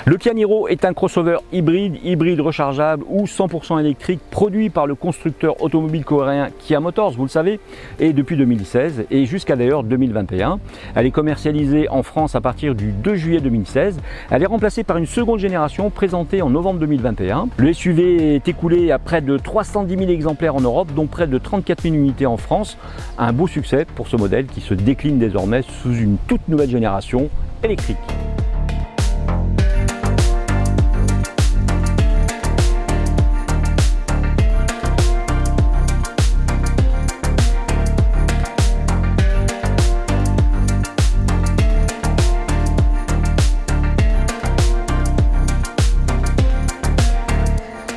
Le Kia Niro est un crossover hybride rechargeable ou 100% électrique produit par le constructeur automobile coréen Kia Motors, vous le savez, et depuis 2016 et jusqu'à d'ailleurs 2021. Elle est commercialisée en France à partir du 2 juillet 2016. Elle est remplacée par une seconde génération présentée en novembre 2021. Le SUV est écoulé à près de 310 000 exemplaires en Europe, dont près de 34 000 unités en France. Un beau succès pour ce modèle qui se décline désormais sous une toute nouvelle génération électrique.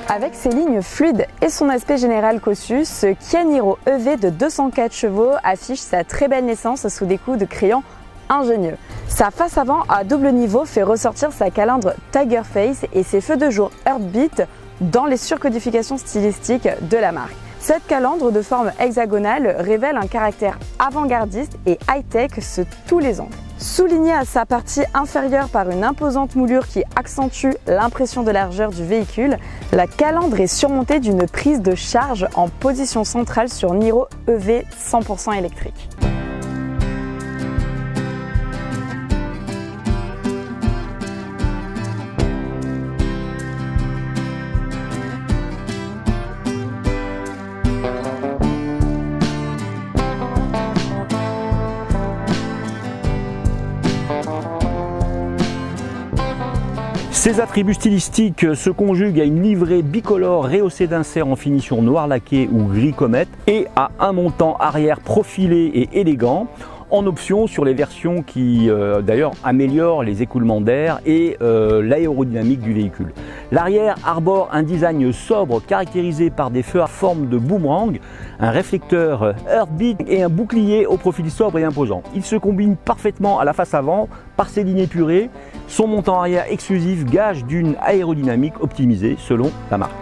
Avec ses lignes fluides et son aspect général cossu, ce Kia Niro EV de 204 chevaux affiche sa très belle naissance sous des coups de crayon ingénieux. Sa face avant à double niveau fait ressortir sa calandre Tiger Face et ses feux de jour Heartbeat dans les surcodifications stylistiques de la marque. Cette calandre de forme hexagonale révèle un caractère avant-gardiste et high-tech sous tous les angles. Soulignée à sa partie inférieure par une imposante moulure qui accentue l'impression de largeur du véhicule, la calandre est surmontée d'une prise de charge en position centrale sur Niro EV 100% électrique. Ces attributs stylistiques se conjuguent à une livrée bicolore rehaussée d'inserts en finition noir laqué ou gris comète et à un montant arrière profilé et élégant, en option sur les versions qui d'ailleurs améliorent les écoulements d'air et l'aérodynamique du véhicule. L'arrière arbore un design sobre caractérisé par des feux à forme de boomerang, un réflecteur Heartbeat et un bouclier au profil sobre et imposant. Il se combine parfaitement à la face avant par ses lignes épurées, son montant arrière exclusif gage d'une aérodynamique optimisée selon la marque.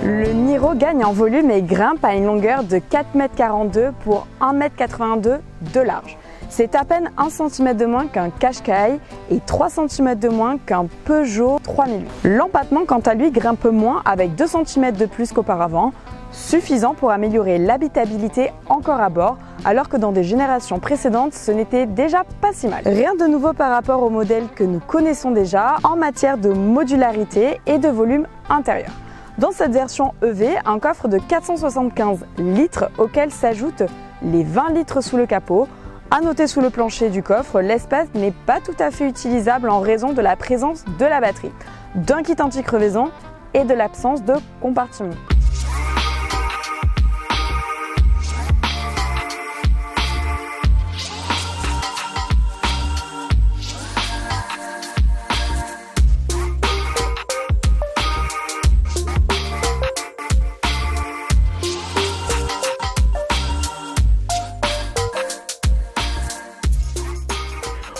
Le Niro gagne en volume et grimpe à une longueur de 4,42 m pour 1,82 m de large. C'est à peine 1 cm de moins qu'un Qashqai et 3 cm de moins qu'un Peugeot 3008. L'empattement quant à lui grimpe moins avec 2 cm de plus qu'auparavant, suffisant pour améliorer l'habitabilité encore à bord, alors que dans des générations précédentes ce n'était déjà pas si mal. Rien de nouveau par rapport au modèle que nous connaissons déjà en matière de modularité et de volume intérieur. Dans cette version EV, un coffre de 475 litres auquel s'ajoutent les 20 litres sous le capot. À noter sous le plancher du coffre, l'espace n'est pas tout à fait utilisable en raison de la présence de la batterie, d'un kit anti-crevaison et de l'absence de compartiment.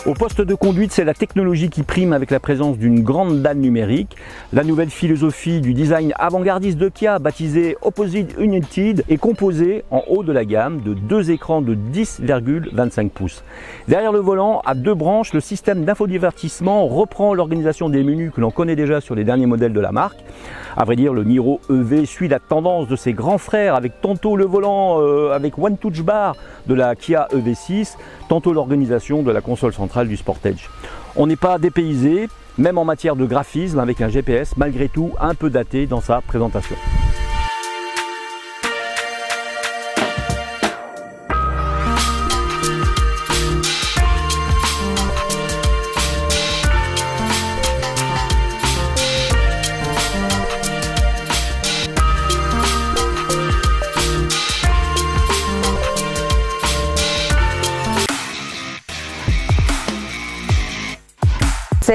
Au poste de conduite, c'est la technologie qui prime avec la présence d'une grande dalle numérique. La nouvelle philosophie du design avant-gardiste de Kia, baptisée Opposite United, est composée en haut de la gamme de 2 écrans de 10,25 pouces. Derrière le volant, à 2 branches, le système d'infodivertissement reprend l'organisation des menus que l'on connaît déjà sur les derniers modèles de la marque. À vrai dire, le Niro EV suit la tendance de ses grands frères avec tantôt le volant avec One Touch Bar de la Kia EV6, tantôt l'organisation de la console centrale du Sportage. On n'est pas dépaysé, même en matière de graphisme, avec un GPS malgré tout un peu daté dans sa présentation.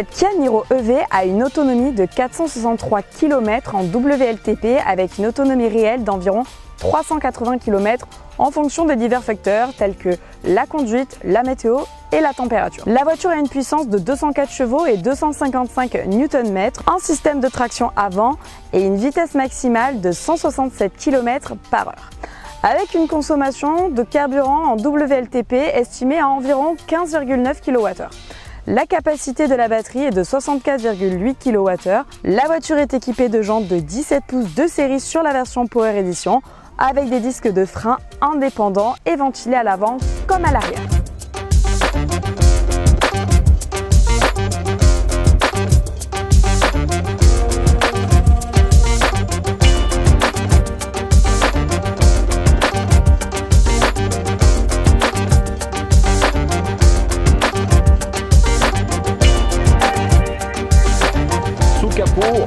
Cette Kia Niro EV a une autonomie de 463 km en WLTP avec une autonomie réelle d'environ 380 km en fonction de divers facteurs tels que la conduite, la météo et la température. La voiture a une puissance de 204 chevaux et 255 Nm, un système de traction avant et une vitesse maximale de 167 km/h. Avec une consommation de carburant en WLTP estimée à environ 15,9 kWh. La capacité de la batterie est de 64,8 kWh. La voiture est équipée de jantes de 17 pouces de série sur la version Power Edition avec des disques de frein indépendants et ventilés à l'avant comme à l'arrière.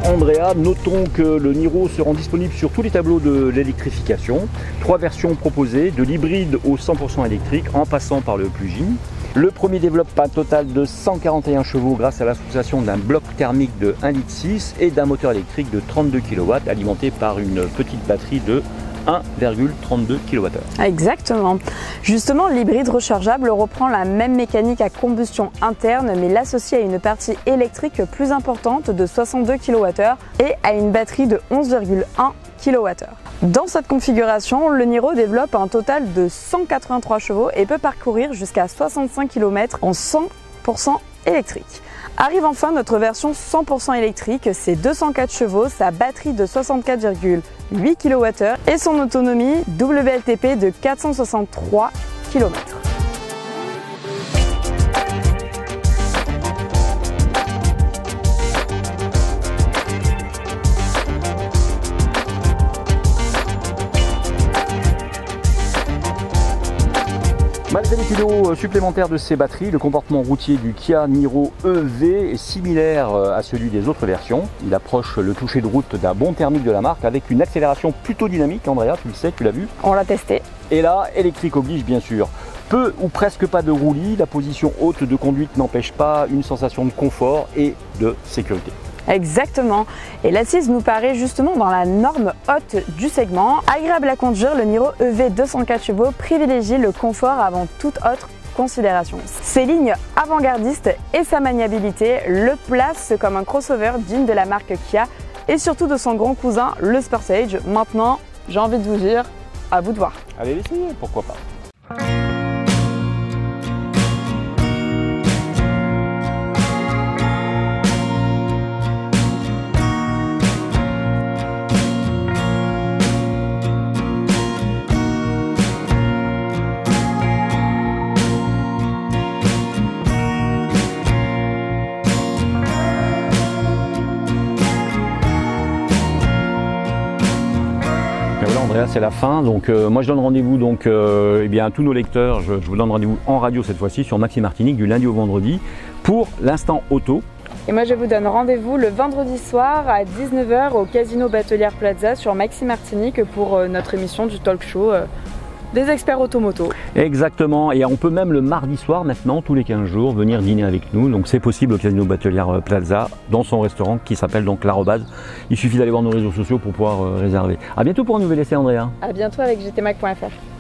Andrea, notons que le Niro se rend disponible sur tous les tableaux de l'électrification. 3 versions proposées, de l'hybride au 100% électrique en passant par le plug-in. Le premier développe un total de 141 chevaux grâce à l'association d'un bloc thermique de 1,6 litre et d'un moteur électrique de 32 kW alimenté par une petite batterie de 1,32 kWh. Exactement. Justement, l'hybride rechargeable reprend la même mécanique à combustion interne mais l'associe à une partie électrique plus importante de 62 kWh et à une batterie de 11,1 kWh. Dans cette configuration, le Niro développe un total de 183 chevaux et peut parcourir jusqu'à 65 km en 100% électrique. Arrive enfin notre version 100% électrique, c'est 204 chevaux, sa batterie de 64,8 kWh et son autonomie WLTP de 463 km. Malgré les kilos supplémentaires de ces batteries, le comportement routier du Kia Niro EV est similaire à celui des autres versions. Il approche le toucher de route d'un bon thermique de la marque avec une accélération plutôt dynamique. Andrea, tu le sais, tu l'as vu. On l'a testé. Et là, électrique oblige bien sûr. Peu ou presque pas de roulis, la position haute de conduite n'empêche pas une sensation de confort et de sécurité. Exactement, et l'assise nous paraît justement dans la norme haute du segment. Agréable à conduire, le Niro EV 204 chevaux privilégie le confort avant toute autre considération. Ses lignes avant-gardistes et sa maniabilité le placent comme un crossover digne de la marque Kia et surtout de son grand cousin, le Sportage. Maintenant, j'ai envie de vous dire, à vous de voir. Allez l'essayer, pourquoi pas. Andrea, c'est la fin, donc moi je donne rendez-vous donc à tous nos lecteurs, je vous donne rendez-vous en radio cette fois-ci sur Maxi Martinique du lundi au vendredi pour l'instant auto. Et moi je vous donne rendez-vous le vendredi soir à 19 h au Casino Batelière Plaza sur Maxi Martinique pour notre émission du talk show des experts automoto. Exactement, et on peut même le mardi soir maintenant, tous les 15 jours, venir dîner avec nous. Donc c'est possible au Casino Batelière Plaza, dans son restaurant qui s'appelle donc l'Arrobase. Il suffit d'aller voir nos réseaux sociaux pour pouvoir réserver. A bientôt pour un nouvel essai, Andrea. A bientôt avec gtmac.fr.